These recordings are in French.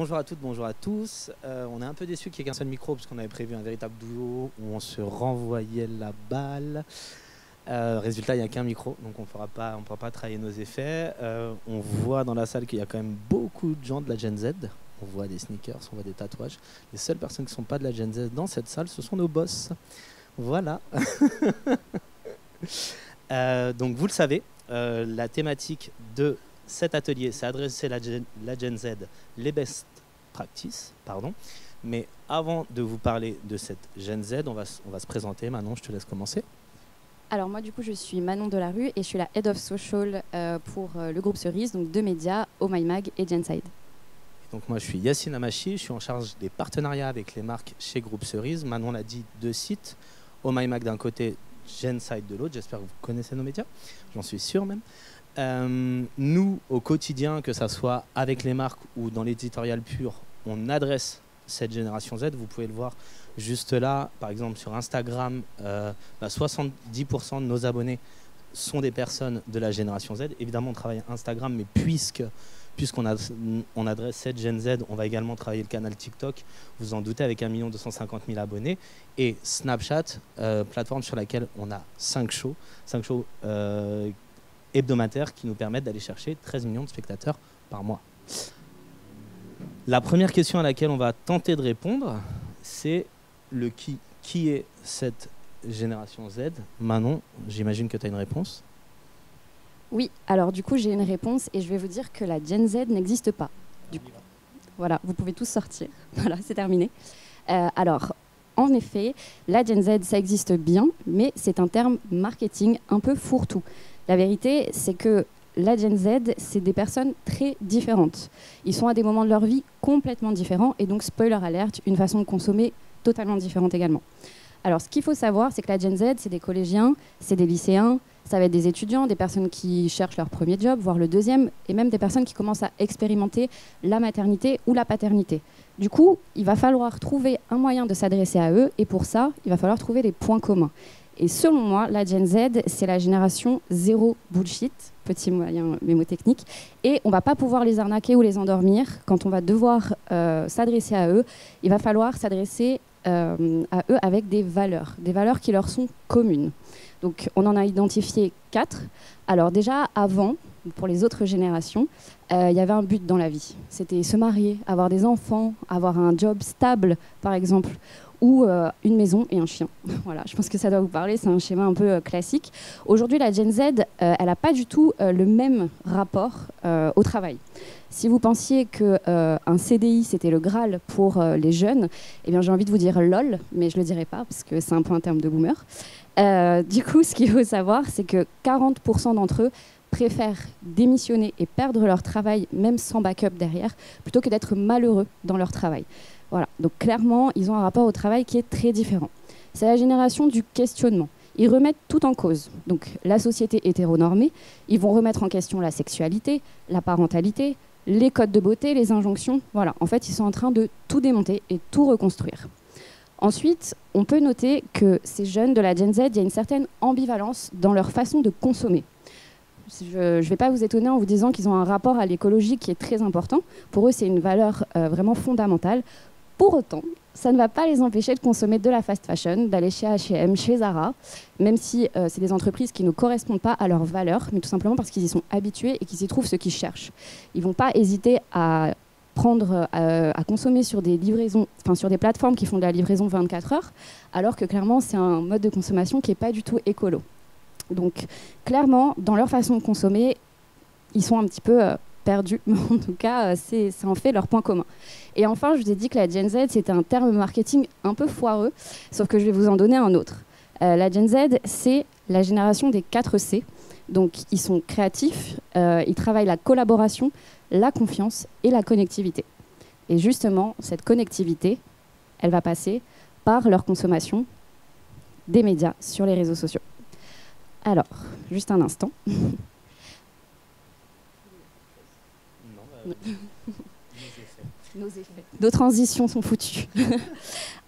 Bonjour à toutes, bonjour à tous. On est un peu déçus qu'il n'y ait qu'un seul micro parce qu'on avait prévu un véritable duo où on se renvoyait la balle. Résultat, il n'y a qu'un micro, donc on ne pourra pas travailler nos effets. On voit dans la salle qu'il y a quand même beaucoup de gens de la Gen Z. On voit des sneakers, on voit des tatouages. Les seules personnes qui ne sont pas de la Gen Z dans cette salle, ce sont nos boss. Voilà. Donc vous le savez, la thématique de cet atelier, c'est adresser la Gen Z, les best practices, pardon. Mais avant de vous parler de cette Gen Z, on va se présenter. Manon, je te laisse commencer. Alors moi du coup je suis Manon Delarue et je suis la Head of Social pour le groupe Cerise, donc 2 médias, Oh My Mag et Genside. Donc moi je suis Yacine Amachi, je suis en charge des partenariats avec les marques chez Groupe Cerise. Manon l'a dit, 2 sites, Oh My Mag d'un côté, Genside de l'autre. J'espère que vous connaissez nos médias, j'en suis sûr même. Nous, au quotidien, que ça soit avec les marques ou dans l'éditorial pur, on adresse cette génération Z. Vous pouvez le voir juste là, par exemple sur Instagram, 70% de nos abonnés sont des personnes de la génération Z. Évidemment, on travaille Instagram, mais puisqu'on adresse cette Gen Z, on va également travailler le canal TikTok, vous en doutez, avec 1 250 000 abonnés. Et Snapchat, plateforme sur laquelle on a 5 shows hebdomadaires qui nous permettent d'aller chercher 13 millions de spectateurs par mois. La première question à laquelle on va tenter de répondre, c'est le qui. Qui est cette génération Z? Manon, j'imagine que tu as une réponse. Oui, alors du coup j'ai une réponse et je vais vous dire que la Gen Z n'existe pas. Du coup, voilà, vous pouvez tous sortir. Voilà, c'est terminé. Alors, en effet, la Gen Z, ça existe bien, mais c'est un terme marketing un peu fourre-tout. La vérité, c'est que la Gen Z, c'est des personnes très différentes. Ils sont à des moments de leur vie complètement différents et donc, spoiler alert, une façon de consommer totalement différente également. Alors, ce qu'il faut savoir, c'est que la Gen Z, c'est des collégiens, c'est des lycéens, ça va être des étudiants, des personnes qui cherchent leur premier job, voire le deuxième, et même des personnes qui commencent à expérimenter la maternité ou la paternité. Du coup, il va falloir trouver un moyen de s'adresser à eux, et pour ça, il va falloir trouver des points communs. Et selon moi, la Gen Z, c'est la génération zéro bullshit, petit moyen mémotechnique, et on ne va pas pouvoir les arnaquer ou les endormir. Quand on va devoir s'adresser à eux, il va falloir s'adresser à eux avec des valeurs qui leur sont communes. Donc on en a identifié 4. Alors déjà, avant, pour les autres générations, il y avait un but dans la vie. C'était se marier, avoir des enfants, avoir un job stable, par exemple, ou une maison et un chien. Voilà, je pense que ça doit vous parler, c'est un schéma un peu classique. Aujourd'hui, la Gen Z, elle n'a pas du tout le même rapport au travail. Si vous pensiez qu'un CDI, c'était le Graal pour les jeunes, eh bien, j'ai envie de vous dire lol, mais je ne le dirai pas, parce que c'est un peu un terme de boomer. Du coup, ce qu'il faut savoir, c'est que 40% d'entre eux préfèrent démissionner et perdre leur travail, même sans backup derrière, plutôt que d'être malheureux dans leur travail. Voilà. Donc clairement, ils ont un rapport au travail qui est très différent. C'est la génération du questionnement. Ils remettent tout en cause. Donc la société hétéronormée, ils vont remettre en question la sexualité, la parentalité, les codes de beauté, les injonctions. Voilà. En fait, ils sont en train de tout démonter et tout reconstruire. Ensuite, on peut noter que ces jeunes de la Gen Z, il y a une certaine ambivalence dans leur façon de consommer. Je ne vais pas vous étonner en vous disant qu'ils ont un rapport à l'écologie qui est très important. Pour eux, c'est une valeur vraiment fondamentale. Pour autant, ça ne va pas les empêcher de consommer de la fast fashion, d'aller chez H&M, chez Zara, même si c'est des entreprises qui ne correspondent pas à leurs valeurs, mais tout simplement parce qu'ils y sont habitués et qu'ils y trouvent ce qu'ils cherchent. Ils ne vont pas hésiter à consommer sur des livraisons, enfin sur des plateformes qui font de la livraison 24 heures, alors que clairement c'est un mode de consommation qui n'est pas du tout écolo. Donc clairement, dans leur façon de consommer, ils sont un petit peu perdus, mais en tout cas, c'est en fait leur point commun. Et enfin, je vous ai dit que la Gen Z, c'était un terme marketing un peu foireux, sauf que je vais vous en donner un autre. La Gen Z, c'est la génération des 4 C. Donc, ils sont créatifs, ils travaillent la collaboration, la confiance et la connectivité. Et justement, cette connectivité, elle va passer par leur consommation des médias sur les réseaux sociaux. Alors, juste un instant. Nos transitions sont foutues.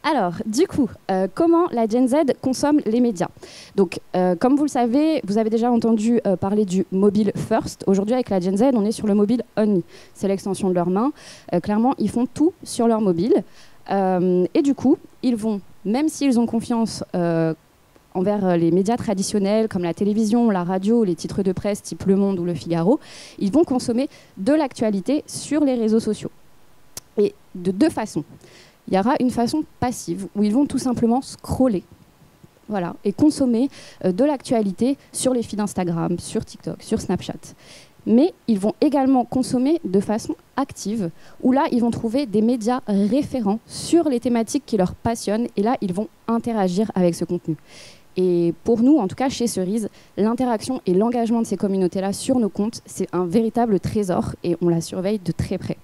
Alors, du coup, comment la Gen Z consomme les médias? Donc, comme vous le savez, vous avez déjà entendu parler du mobile first. Aujourd'hui, avec la Gen Z, on est sur le mobile only. C'est l'extension de leurs mains. Clairement, ils font tout sur leur mobile. Et du coup, ils vont, même s'ils ont confiance envers les médias traditionnels comme la télévision, la radio, les titres de presse type Le Monde ou Le Figaro, ils vont consommer de l'actualité sur les réseaux sociaux. Et de deux façons. Il y aura une façon passive où ils vont tout simplement scroller, voilà, et consommer de l'actualité sur les feeds Instagram, sur TikTok, sur Snapchat. Mais ils vont également consommer de façon active, où là, ils vont trouver des médias référents sur les thématiques qui leur passionnent, et là, ils vont interagir avec ce contenu. Et pour nous, en tout cas chez Cerise, l'interaction et l'engagement de ces communautés-là sur nos comptes, c'est un véritable trésor, et on la surveille de très près.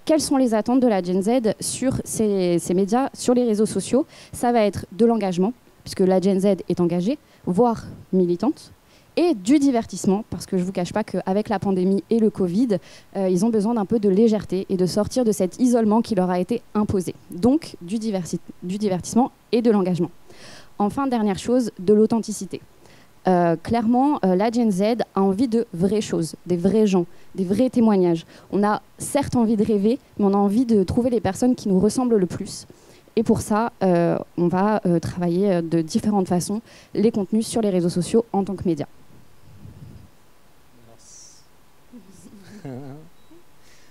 Quelles sont les attentes de la Gen Z sur ces médias, sur les réseaux sociaux? Ça va être de l'engagement, puisque la Gen Z est engagée, voire militante, et du divertissement, parce que je ne vous cache pas qu'avec la pandémie et le Covid, ils ont besoin d'un peu de légèreté et de sortir de cet isolement qui leur a été imposé. Donc, du divertissement et de l'engagement. Enfin, dernière chose, de l'authenticité. Clairement, la Gen Z a envie de vraies choses, des vrais gens, des vrais témoignages. On a certes envie de rêver, mais on a envie de trouver les personnes qui nous ressemblent le plus. Et pour ça, on va travailler de différentes façons les contenus sur les réseaux sociaux en tant que médias.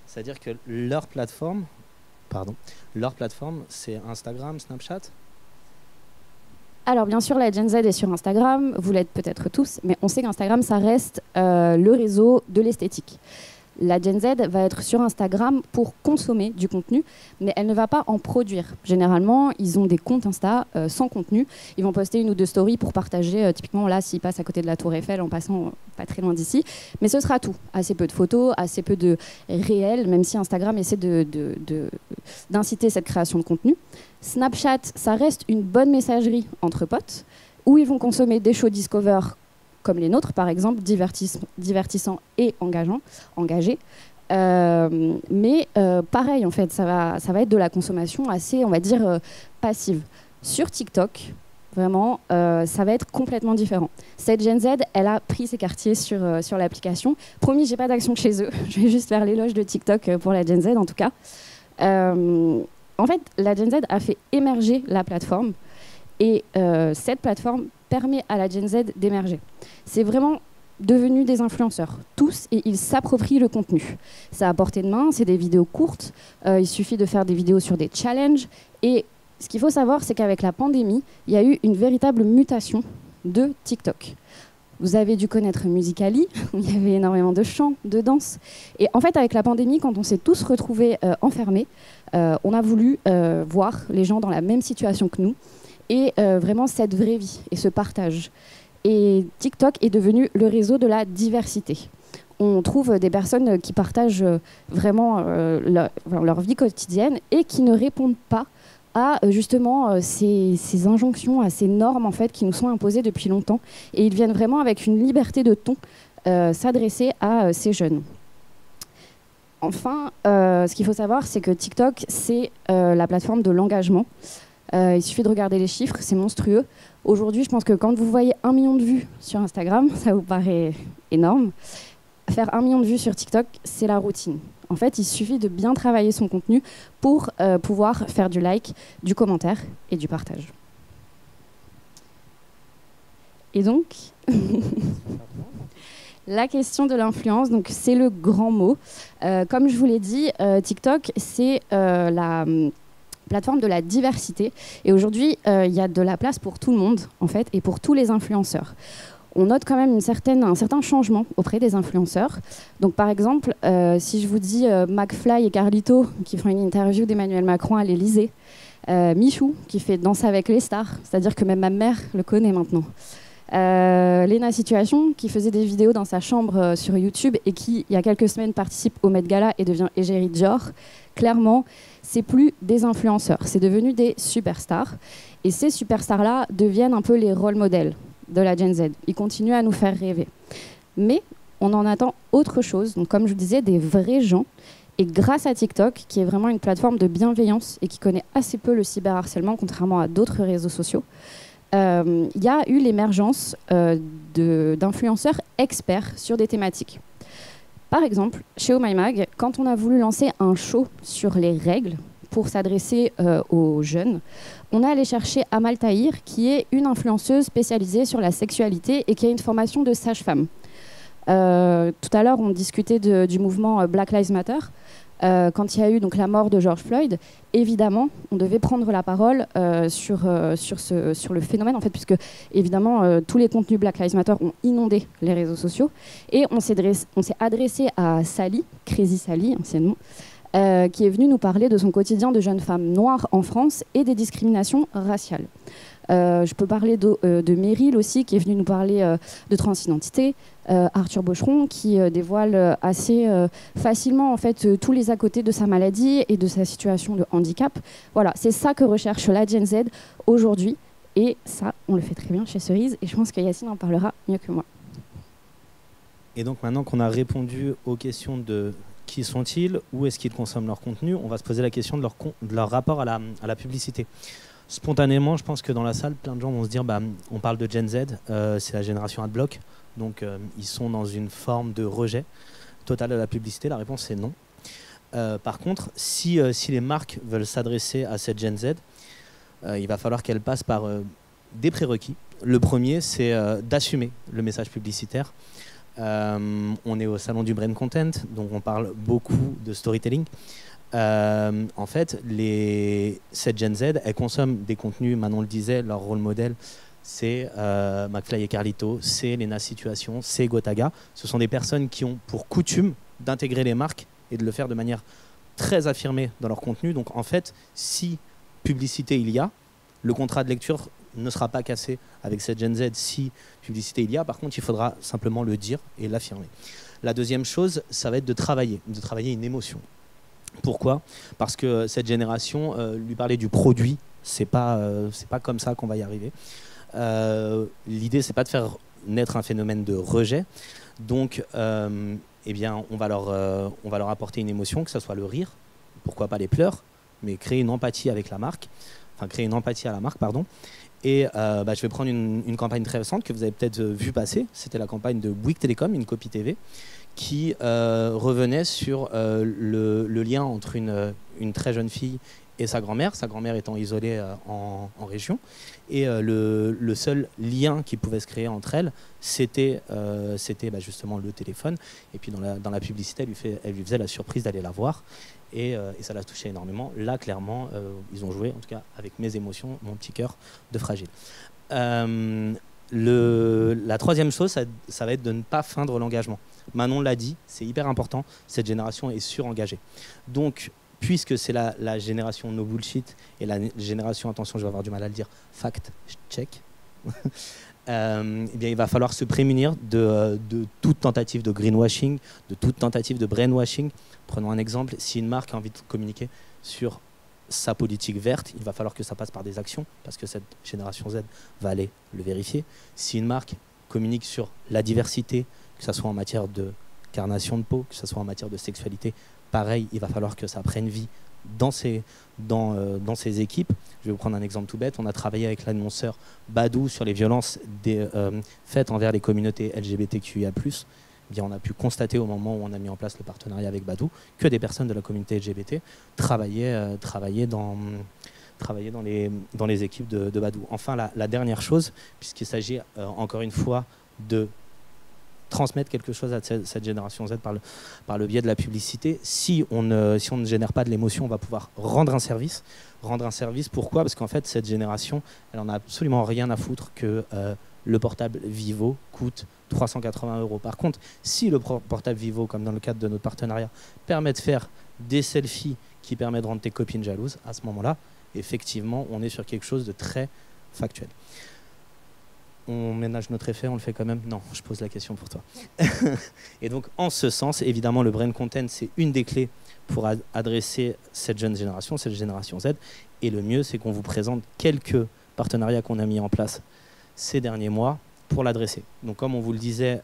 C'est-à-dire que leur plateforme, c'est Instagram, Snapchat? Alors bien sûr, la Gen Z est sur Instagram, vous l'êtes peut-être tous, mais on sait qu'Instagram, ça reste le réseau de l'esthétique. La Gen Z va être sur Instagram pour consommer du contenu, mais elle ne va pas en produire. Généralement, ils ont des comptes Insta sans contenu. Ils vont poster une ou deux stories pour partager, typiquement là, s'ils passent à côté de la Tour Eiffel en passant pas très loin d'ici. Mais ce sera tout. Assez peu de photos, assez peu de réel, même si Instagram essaie d'inciter cette création de contenu. Snapchat, ça reste une bonne messagerie entre potes, où ils vont consommer des shows Discover comme les nôtres, par exemple, divertissants et engagés. Mais pareil, en fait, ça va être de la consommation assez, on va dire, passive. Sur TikTok, vraiment, ça va être complètement différent. Cette Gen Z, elle a pris ses quartiers sur l'application. Promis, j'ai pas d'action chez eux. Je vais juste faire l'éloge de TikTok pour la Gen Z, en tout cas. En fait, la Gen Z a fait émerger la plateforme. Et cette plateforme permet à la Gen Z d'émerger. C'est vraiment devenu des influenceurs, tous, et ils s'approprient le contenu. C'est à portée de main, c'est des vidéos courtes, il suffit de faire des vidéos sur des challenges. Et ce qu'il faut savoir, c'est qu'avec la pandémie, il y a eu une véritable mutation de TikTok. Vous avez dû connaître Musical.ly, où il y avait énormément de chants, de danse. Et en fait, avec la pandémie, quand on s'est tous retrouvés enfermés, on a voulu voir les gens dans la même situation que nous, et vraiment cette vraie vie et ce partage. Et TikTok est devenu le réseau de la diversité. On trouve des personnes qui partagent vraiment leur vie quotidienne et qui ne répondent pas à justement ces injonctions, à ces normes en fait, qui nous sont imposées depuis longtemps. Et ils viennent vraiment avec une liberté de ton s'adresser à ces jeunes. Enfin, ce qu'il faut savoir, c'est que TikTok, c'est la plateforme de l'engagement. Il suffit de regarder les chiffres, c'est monstrueux. Aujourd'hui, je pense que quand vous voyez 1 million de vues sur Instagram, ça vous paraît énorme. Faire 1 million de vues sur TikTok, c'est la routine. En fait, il suffit de bien travailler son contenu pour pouvoir faire du like, du commentaire et du partage. Et donc, la question de l'influence, donc c'est le grand mot. Comme je vous l'ai dit, TikTok, c'est la plateforme de la diversité. Et aujourd'hui, il y a de la place pour tout le monde, en fait, et pour tous les influenceurs. On note quand même un certain changement auprès des influenceurs. Donc, par exemple, si je vous dis McFly et Carlito qui font une interview d'Emmanuel Macron à l'Élysée, Michou qui fait Danse avec les stars, c'est-à-dire que même ma mère le connaît maintenant. Lena Situation qui faisait des vidéos dans sa chambre sur YouTube et qui, il y a quelques semaines, participe au Met Gala et devient égérie Dior. Clairement, c'est plus des influenceurs, c'est devenu des superstars. Et ces superstars-là deviennent un peu les rôles modèles de la Gen Z. Ils continuent à nous faire rêver. Mais on en attend autre chose, donc comme je vous disais, des vrais gens. Et grâce à TikTok, qui est vraiment une plateforme de bienveillance et qui connaît assez peu le cyberharcèlement, contrairement à d'autres réseaux sociaux, il y a eu l'émergence d'influenceurs experts sur des thématiques. Par exemple, chez Oh My Mag, quand on a voulu lancer un show sur les règles pour s'adresser aux jeunes, on est allé chercher Amal Tahir, qui est une influenceuse spécialisée sur la sexualité et qui a une formation de sage-femme. Tout à l'heure, on discutait du mouvement Black Lives Matter. Quand il y a eu donc la mort de George Floyd, évidemment, on devait prendre la parole sur le phénomène, en fait, puisque évidemment, tous les contenus Black Lives Matter ont inondé les réseaux sociaux. Et on s'est adressé à Sally, Crazy Sally, anciennement, qui est venue nous parler de son quotidien de jeune femme noire en France et des discriminations raciales. Je peux parler de Meryl aussi, qui est venue nous parler de transidentité. Arthur Bocheron, qui dévoile assez facilement en fait, tous les à côté de sa maladie et de sa situation de handicap. Voilà, c'est ça que recherche la Gen Z aujourd'hui. Et ça, on le fait très bien chez Cerise. Et je pense que Yacine en parlera mieux que moi. Et donc maintenant qu'on a répondu aux questions de qui sont-ils, où est-ce qu'ils consomment leur contenu, on va se poser la question de leur rapport à la publicité. Spontanément, je pense que dans la salle, plein de gens vont se dire on parle de Gen Z, c'est la génération Adblock, donc ils sont dans une forme de rejet total de la publicité. La réponse est non. Par contre, si les marques veulent s'adresser à cette Gen Z, il va falloir qu'elles passent par des prérequis. Le premier, c'est d'assumer le message publicitaire. On est au salon du Brain Content, donc on parle beaucoup de storytelling. En fait, cette Gen Z, elle consomme des contenus, Manon le disait, leur rôle modèle, c'est McFly et Carlito, c'est Lena Situation, c'est Gotaga. Ce sont des personnes qui ont pour coutume d'intégrer les marques et de le faire de manière très affirmée dans leur contenu. Donc en fait, si publicité il y a, le contrat de lecture ne sera pas cassé avec cette Gen Z si publicité il y a. Par contre, il faudra simplement le dire et l'affirmer. La deuxième chose, ça va être de travailler une émotion. Pourquoi ? Parce que cette génération, lui parler du produit, c'est pas comme ça qu'on va y arriver. L'idée, c'est pas de faire naître un phénomène de rejet. Donc, eh bien, on va leur apporter une émotion, que ce soit le rire, pourquoi pas les pleurs, mais créer une empathie avec la marque, créer une empathie à la marque, pardon. Et je vais prendre une campagne très récente que vous avez peut-être vu passer. C'était la campagne de Bouygues Télécom, une copie TV, qui revenait sur le lien entre une très jeune fille et sa grand-mère étant isolée en région. Et le seul lien qui pouvait se créer entre elles, c'était justement le téléphone. Et puis dans la publicité, elle lui faisait la surprise d'aller la voir. Et ça l'a touché énormément. Là, clairement, ils ont joué, en tout cas avec mes émotions, mon petit cœur de fragile. La troisième chose, ça va être de ne pas feindre l'engagement. Manon l'a dit, c'est hyper important, cette génération est surengagée. Donc, puisque c'est la génération no bullshit et la génération, attention, je vais avoir du mal à le dire, fact check, eh bien, il va falloir se prémunir de toute tentative de greenwashing, de toute tentative de brainwashing. Prenons un exemple, si une marque a envie de communiquer sur sa politique verte, il va falloir que ça passe par des actions, parce que cette génération Z va aller le vérifier. Si une marque communique sur la diversité, que ce soit en matière de carnation de peau, que ce soit en matière de sexualité, pareil, il va falloir que ça prenne vie dans ses équipes. Je vais vous prendre un exemple tout bête. On a travaillé avec l'annonceur Badoo sur les violences faites envers les communautés LGBTQIA+. Eh bien, on a pu constater au moment où on a mis en place le partenariat avec Badoo que des personnes de la communauté LGBT travaillaient dans les équipes de Badoo. Enfin, la dernière chose, puisqu'il s'agit encore une fois de transmettre quelque chose à cette génération Z par le biais de la publicité. Si on ne génère pas de l'émotion, on va pouvoir rendre un service. Rendre un service, pourquoi ? Parce qu'en fait, cette génération, elle en a absolument rien à foutre que le portable Vivo coûte 380 €. Par contre, si le portable Vivo, comme dans le cadre de notre partenariat, permet de faire des selfies qui permettent de rendre tes copines jalouses, à ce moment-là, effectivement, on est sur quelque chose de très factuel. On ménage notre effet, on le fait quand même ? Non, je pose la question pour toi. Et donc, en ce sens, évidemment, le brain content, c'est une des clés pour adresser cette jeune génération, cette génération Z. Et le mieux, c'est qu'on vous présente quelques partenariats qu'on a mis en place ces derniers mois pour l'adresser. Donc, comme on vous le disait,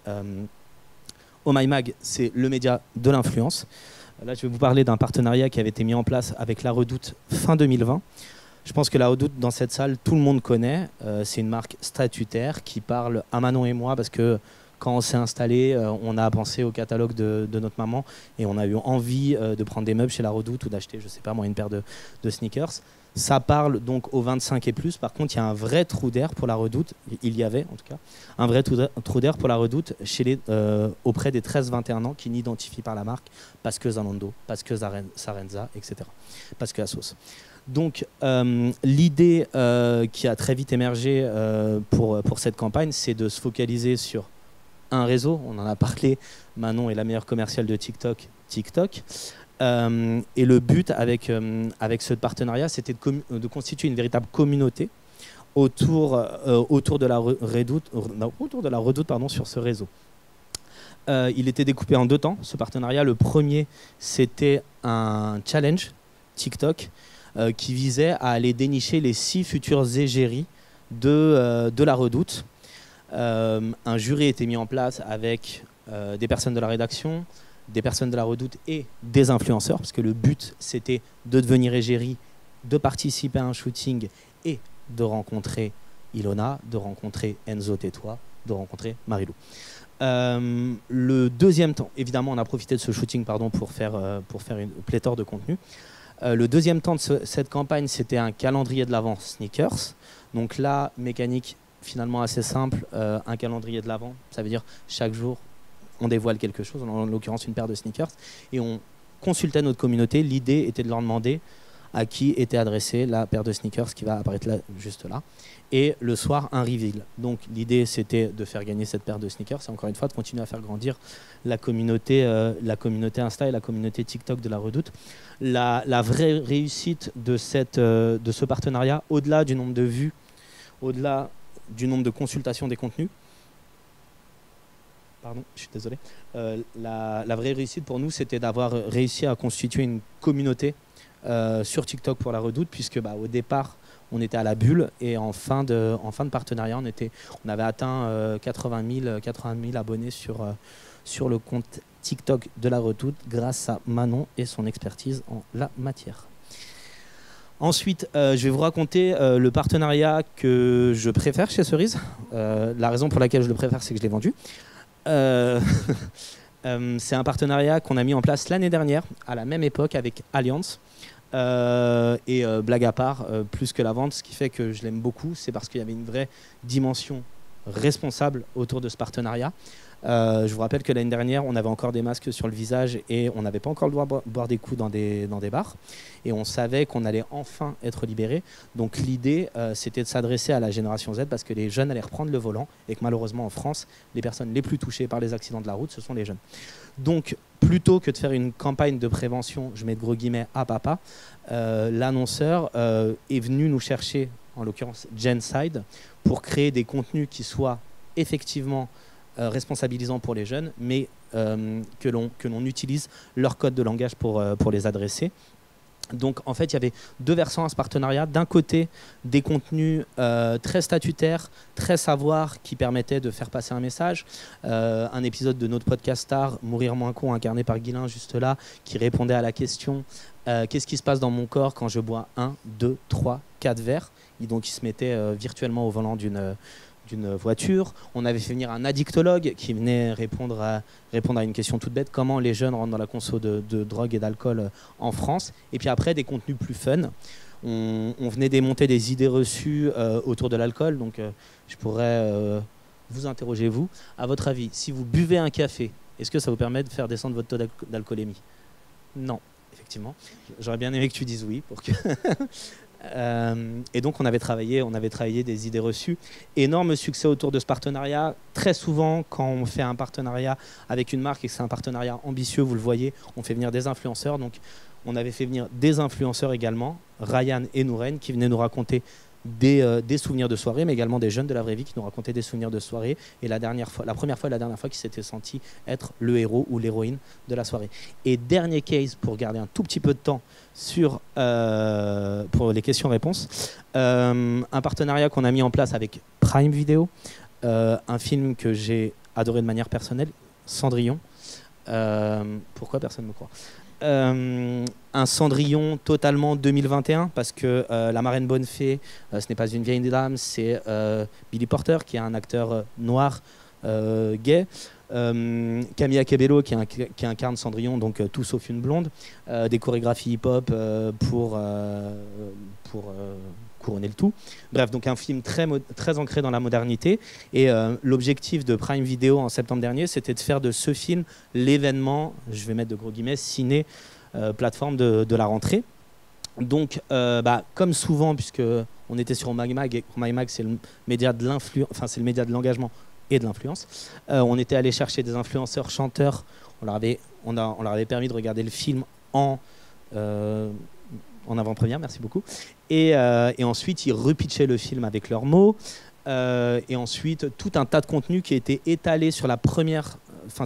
Oh My Mag, c'est le média de l'influence. Là, je vais vous parler d'un partenariat qui avait été mis en place avec La Redoute fin 2020. Je pense que La Redoute, dans cette salle, tout le monde connaît. C'est une marque statutaire qui parle à Manon et moi parce que quand on s'est installé, on a pensé au catalogue de notre maman et on a eu envie de prendre des meubles chez La Redoute ou d'acheter, je sais pas moi, une paire de sneakers. Ça parle donc aux 25 et plus. Par contre, il y a un vrai trou d'air pour La Redoute. Il y avait, en tout cas, un vrai trou d'air pour La Redoute auprès des 13-21 ans qui n'identifient pas la marque parce que Zalando, parce que Sarenza, etc. Parce que Asos. Donc, l'idée qui a très vite émergé pour cette campagne, c'est de se focaliser sur un réseau. On en a parlé. Manon est la meilleure commerciale de TikTok. Et le but avec ce partenariat, c'était de constituer une véritable communauté autour de la Redoute, sur ce réseau. Il était découpé en 2 temps, ce partenariat. Le premier, c'était un challenge TikTok qui visait à aller dénicher les 6 futures égéries de la Redoute. Un jury était mis en place avec des personnes de la rédaction, des personnes de La Redoute et des influenceurs, parce que le but, c'était de devenir égérie, de participer à un shooting et de rencontrer Ilona, de rencontrer Enzo Tétois, de rencontrer Marilou. Le deuxième temps, évidemment, on a profité de ce shooting pour faire une pléthore de contenu. Le deuxième temps de cette campagne, c'était un calendrier de l'Avent sneakers. Donc là, mécanique finalement assez simple, un calendrier de l'Avent, ça veut dire chaque jour, on dévoile quelque chose, en l'occurrence une paire de sneakers, et on consultait notre communauté. L'idée était de leur demander à qui était adressée la paire de sneakers qui va apparaître là, juste là. Et le soir, un reveal. Donc l'idée, c'était de faire gagner cette paire de sneakers et encore une fois de continuer à faire grandir la communauté Insta et la communauté TikTok de La Redoute. La vraie réussite de ce partenariat, au-delà du nombre de vues, au-delà du nombre de consultations des contenus, pardon, je suis désolé. La vraie réussite pour nous, c'était d'avoir réussi à constituer une communauté sur TikTok pour La Redoute, puisque au départ, on était à la bulle et en fin de partenariat, on avait atteint 80 000 abonnés sur le compte TikTok de La Redoute grâce à Manon et son expertise en la matière. Ensuite, je vais vous raconter le partenariat que je préfère chez Cerise. La raison pour laquelle je le préfère, c'est que je l'ai vendu. C'est un partenariat qu'on a mis en place l'année dernière, à la même époque, avec Allianz. Blague à part, plus que la vente, ce qui fait que je l'aime beaucoup, c'est parce qu'il y avait une vraie dimension responsable autour de ce partenariat. Je vous rappelle que l'année dernière, on avait encore des masques sur le visage et on n'avait pas encore le droit de boire des coups dans des bars. Et on savait qu'on allait enfin être libéré. Donc l'idée, c'était de s'adresser à la génération Z parce que les jeunes allaient reprendre le volant et que malheureusement en France, les personnes les plus touchées par les accidents de la route, ce sont les jeunes. Donc plutôt que de faire une campagne de prévention, je mets de gros guillemets à papa, l'annonceur est venu nous chercher, en l'occurrence Genside, pour créer des contenus qui soient effectivement responsabilisants pour les jeunes, mais que l'on utilise leur code de langage pour les adresser. Donc en fait, il y avait 2 versants à ce partenariat. D'un côté, des contenus très statutaires, très savoir, qui permettaient de faire passer un message. Un épisode de notre podcast Star, Mourir moins con, incarné par Guilain, juste là, qui répondait à la question qu'est-ce qui se passe dans mon corps quand je bois 1, 2, 3, 4 verres. Et donc il se mettait virtuellement au volant d'une voiture. On avait fait venir un addictologue qui venait répondre à une question toute bête, comment les jeunes rentrent dans la conso de drogue et d'alcool en France. Et puis après, des contenus plus fun. On venait démonter des idées reçues autour de l'alcool. Donc je pourrais vous interroger, vous. À votre avis, si vous buvez un café, est-ce que ça vous permet de faire descendre votre taux d'alcoolémie? Non, effectivement. J'aurais bien aimé que tu dises oui pour que... Et donc on avait travaillé des idées reçues. Énorme succès autour de ce partenariat. Très souvent, quand on fait un partenariat avec une marque et que c'est un partenariat ambitieux, vous le voyez, on fait venir des influenceurs. Donc on avait fait venir des influenceurs également, Ryan et Nouren, qui venaient nous raconter des souvenirs de soirée, mais également des jeunes de la vraie vie qui nous racontaient des souvenirs de soirée. Et la première fois et la dernière fois qu'ils s'étaient sentis être le héros ou l'héroïne de la soirée. Et dernier case, pour garder un tout petit peu de temps pour les questions-réponses, un partenariat qu'on a mis en place avec Prime Video, un film que j'ai adoré de manière personnelle, Cendrillon. Pourquoi personne ne me croit? un Cendrillon totalement 2021, parce que la marraine bonne fée, ce n'est pas une vieille dame, c'est Billy Porter, qui est un acteur noir gay. Camilla Cabello qui incarne Cendrillon, donc tout sauf une blonde, des chorégraphies hip-hop pour couronner le tout. Bref, donc un film très ancré dans la modernité. Et l'objectif de Prime Video en septembre dernier, c'était de faire de ce film l'événement, je vais mettre de gros guillemets, ciné plateforme de la rentrée. Donc, comme souvent, puisque on était sur MyMag, et MyMag c'est le média de l'influence, enfin c'est le média de l'engagement et de l'influence. On était allé chercher des influenceurs, chanteurs. On leur avait permis de regarder le film en avant-première, merci beaucoup. Et ensuite, ils repitchaient le film avec leurs mots. Et ensuite, tout un tas de contenu qui a été étalé sur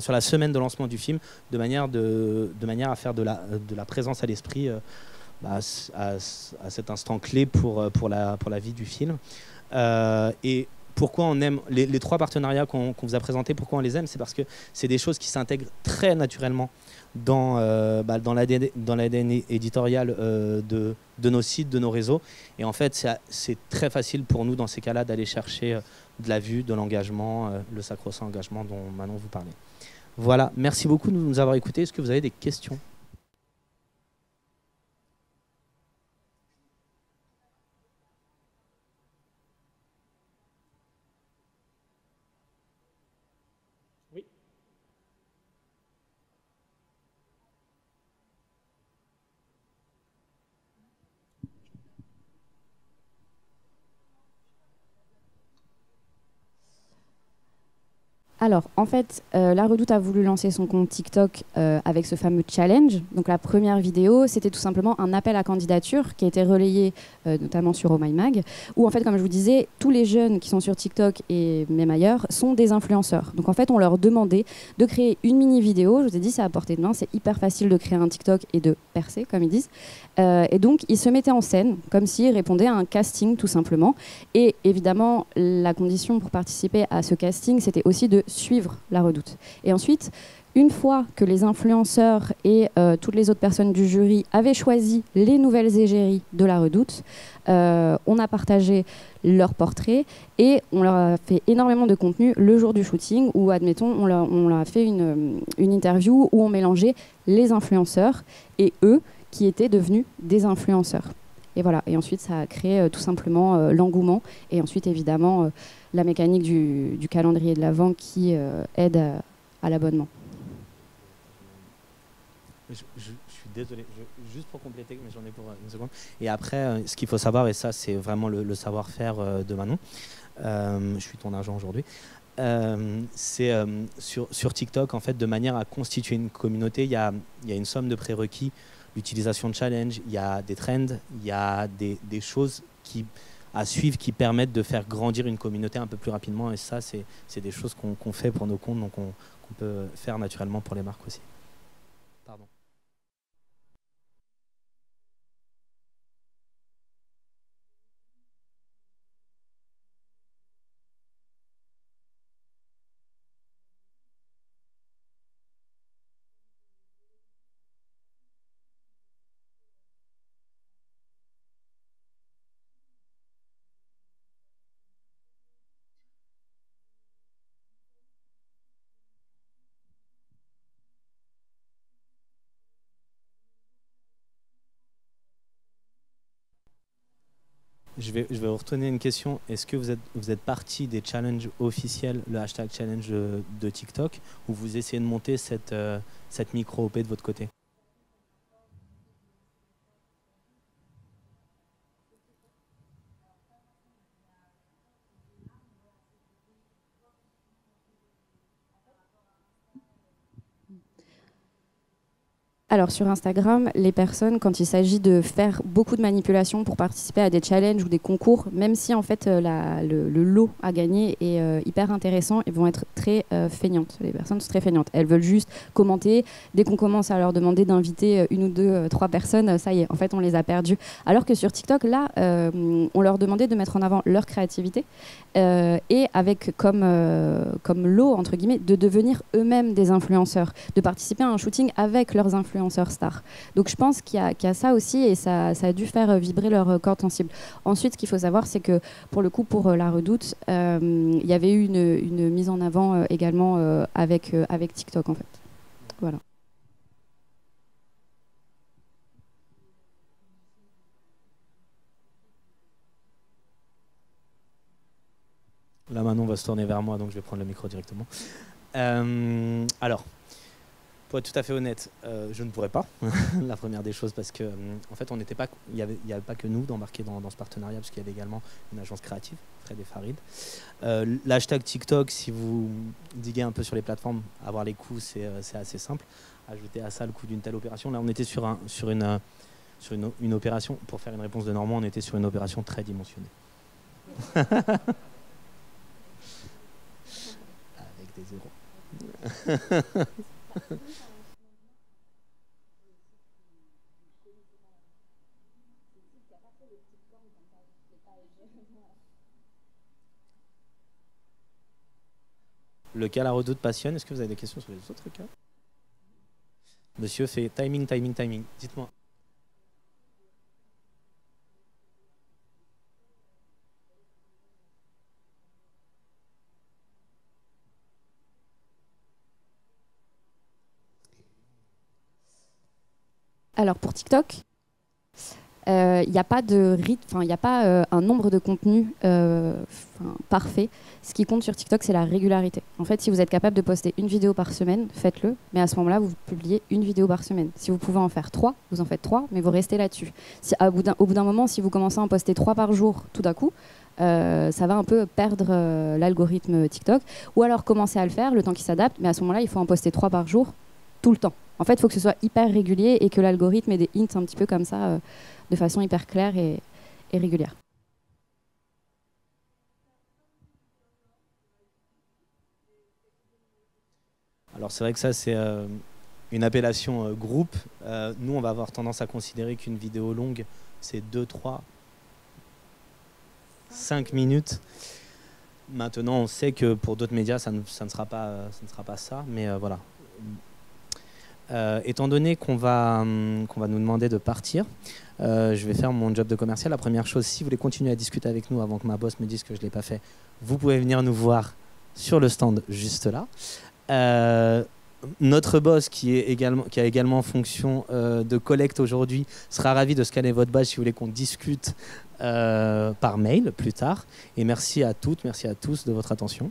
sur la semaine de lancement du film, de manière à faire de la présence à l'esprit à cet instant clé pour la vie du film. Et pourquoi on aime les trois partenariats qu'on vous a présentés, pourquoi on les aime, c'est parce que c'est des choses qui s'intègrent très naturellement dans l'ADN éditorial de nos sites, de nos réseaux. Et en fait, c'est très facile pour nous, dans ces cas-là, d'aller chercher de la vue, de l'engagement, le sacro-saint engagement dont Manon vous parlait. Voilà, merci beaucoup de nous avoir écoutés. Est-ce que vous avez des questions ? Alors, en fait, La Redoute a voulu lancer son compte TikTok avec ce fameux challenge. Donc, la première vidéo, c'était tout simplement un appel à candidature qui a été relayé notamment sur Oh My Mag, où, en fait, comme je vous disais, tous les jeunes qui sont sur TikTok et même ailleurs sont des influenceurs. Donc, en fait, on leur demandait de créer une mini-vidéo. Je vous ai dit, c'est à portée de main. C'est hyper facile de créer un TikTok et de percer, comme ils disent. Et donc, ils se mettaient en scène, comme s'ils répondaient à un casting, tout simplement. Et évidemment, la condition pour participer à ce casting, c'était aussi de suivre La Redoute. Et ensuite, une fois que les influenceurs et toutes les autres personnes du jury avaient choisi les nouvelles égéries de La Redoute, on a partagé leurs portraits et on leur a fait énormément de contenu le jour du shooting où, admettons, on leur a fait une interview où on mélangeait les influenceurs et eux qui étaient devenus des influenceurs. Et voilà. Et ensuite, ça a créé tout simplement l'engouement. Et ensuite, évidemment, la mécanique du calendrier de l'Avent qui aide à l'abonnement. Je suis désolé, juste pour compléter, mais j'en ai pour une seconde. Et après, ce qu'il faut savoir, et ça, c'est vraiment le savoir-faire de Manon, je suis ton agent aujourd'hui, c'est sur TikTok, en fait, de manière à constituer une communauté, il y a une somme de prérequis, l'utilisation de challenge, il y a des trends, il y a des choses à suivre qui permettent de faire grandir une communauté un peu plus rapidement. Et ça, c'est des choses qu'on fait pour nos comptes, donc qu'on peut faire naturellement pour les marques aussi. Pardon. Je vais vous retourner une question. Est-ce que vous êtes partie des challenges officiels, le hashtag challenge de TikTok, ou vous essayez de monter cette micro-OP de votre côté ? Alors sur Instagram, les personnes, quand il s'agit de faire beaucoup de manipulations pour participer à des challenges ou des concours, même si en fait le lot à gagner est hyper intéressant, elles vont être très feignantes. Les personnes sont très feignantes. Elles veulent juste commenter. Dès qu'on commence à leur demander d'inviter une ou deux, trois personnes, ça y est, en fait on les a perdus. Alors que sur TikTok, là, on leur demandait de mettre en avant leur créativité et avec comme lot, entre guillemets, de devenir eux-mêmes des influenceurs, de participer à un shooting avec leurs influenceurs influenceurs stars. Donc je pense qu'il y a ça aussi et ça a dû faire vibrer leur corde sensible. Ensuite, ce qu'il faut savoir, c'est que pour le coup, pour La Redoute, il y avait eu une mise en avant également avec TikTok en fait. Voilà. Là, Manon va se tourner vers moi, donc je vais prendre le micro directement. Alors, pour être tout à fait honnête, je ne pourrais pas, la première des choses, parce que en fait, il n'y avait pas que nous d'embarquer dans ce partenariat, parce qu'il y avait également une agence créative, Fred et Farid. L'hashtag TikTok, si vous diguez un peu sur les plateformes, avoir les coûts, c'est assez simple. Ajouter à ça le coût d'une telle opération. Là, on était sur une opération, pour faire une réponse de Normand, on était sur une opération très dimensionnée. Avec des zéros. Le cas La Redoute passionne. Est-ce que vous avez des questions sur les autres cas? Monsieur fait timing, timing, timing. Dites-moi. Alors pour TikTok, il n'y a pas de rythme, enfin il n'y a pas un nombre de contenus parfait. Ce qui compte sur TikTok, c'est la régularité. En fait, si vous êtes capable de poster une vidéo par semaine, faites-le. Mais à ce moment-là, vous publiez une vidéo par semaine. Si vous pouvez en faire 3, vous en faites 3, mais vous restez là-dessus. Si, au bout d'un moment, si vous commencez à en poster 3 par jour, tout d'un coup, ça va un peu perdre l'algorithme TikTok. Ou alors commencer à le faire, le temps qu'il s'adapte. Mais à ce moment-là, il faut en poster 3 par jour, tout le temps. En fait, il faut que ce soit hyper régulier et que l'algorithme ait des hints un petit peu comme ça, de façon hyper claire et régulière. Alors c'est vrai que ça, c'est une appellation groupe. Nous, on va avoir tendance à considérer qu'une vidéo longue, c'est 2, 3, 5 minutes. Maintenant, on sait que pour d'autres médias, ça ne sera pas ça. Mais voilà. Étant donné qu'on va nous demander de partir, je vais faire mon job de commercial. La première chose, si vous voulez continuer à discuter avec nous avant que ma boss me dise que je ne l'ai pas fait, vous pouvez venir nous voir sur le stand juste là. Notre boss, qui a également fonction de collecte aujourd'hui, sera ravi de scanner votre badge si vous voulez qu'on discute par mail plus tard. Et merci à toutes, merci à tous de votre attention.